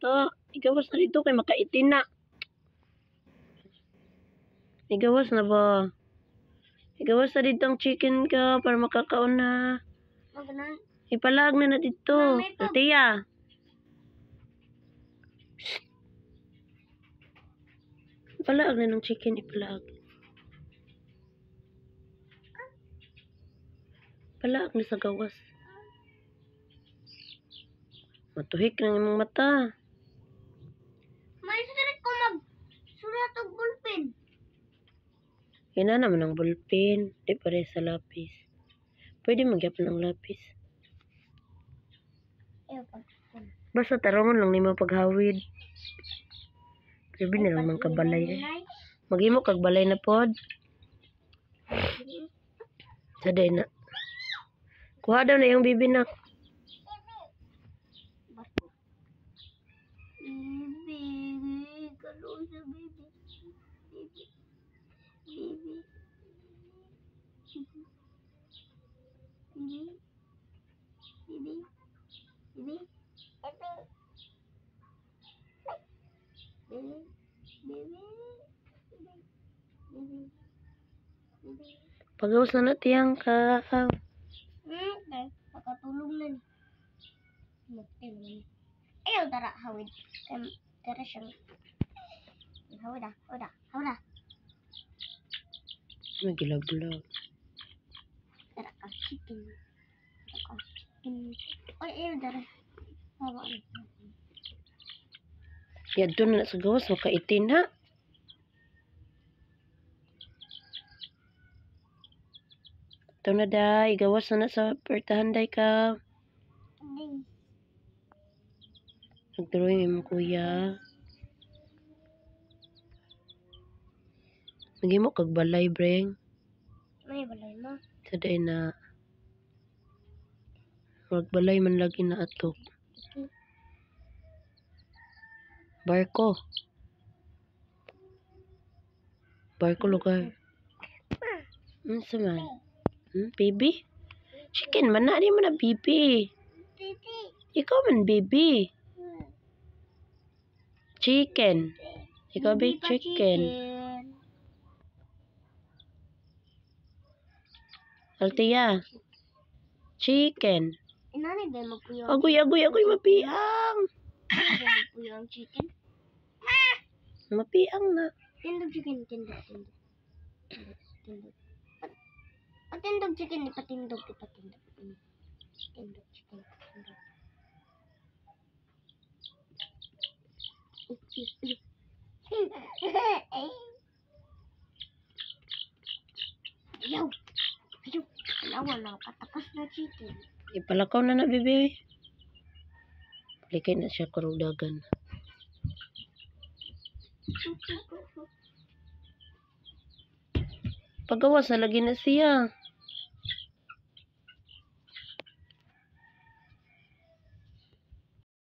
Ta, igawas na dito kay makaitin na. Igawas na ba? Igawas na dito ang chicken ka para makakaon na. Maganan. Ipalag na dito. Tiya. Ipalag na ng chicken, ipalag. Ipalag na sa gawas. Matuhik na yung mata. May sirit ko magsulat og ballpen. Yan na naman ang ballpen. Di pare sa lapis. Pwede magyapon ng lapis. Basta tarongon lang nimo paghawid. Sabi na lang mga kabalay. Maghimo kag balay na pod. Saday na. Kuha daw na yung bibi na. Bibi, kalau sa bibi. Bibi. Bibi. Bibi. Bibi. Bibi. Bibi. Bibi. Bibi. Pagawas na natiyang ka. Okay. Pakatulog na ni. Ayaw tara, hawid. Tara siyang. Hawid ah. Hawid ah. Hawid ah. Nagilablag. Tara ka, chicken. Tara ka, chicken. Ay, ayaw tara. Hawa. Yan doon na sa gawas. Makaitin ha. Ito na day. Igawas na sa pertahan day ka. Nagdrawing yung kuya. Nagimo kag balay, breng. May balay mo. Saday na. Magbalay man lagi na atok. Barko. Barko lugar. Sa man? Baby? Chicken man na. Di mo na baby. Titi. Ikaw man baby. Chicken. Ikaw ba chicken? Altia. Chicken. Inani ba mo puyo? Agoy mapiang. Puyo ang chicken? Mapiang na. Tindog chicken, tindog. Patindog chicken, ipatindog. Tindog chicken, tindog. Ayaw. Alawa na, katakas na chicken. Ipalakaw na bebe. Palikay na siya karudagan. Pagawas na lagi na siya.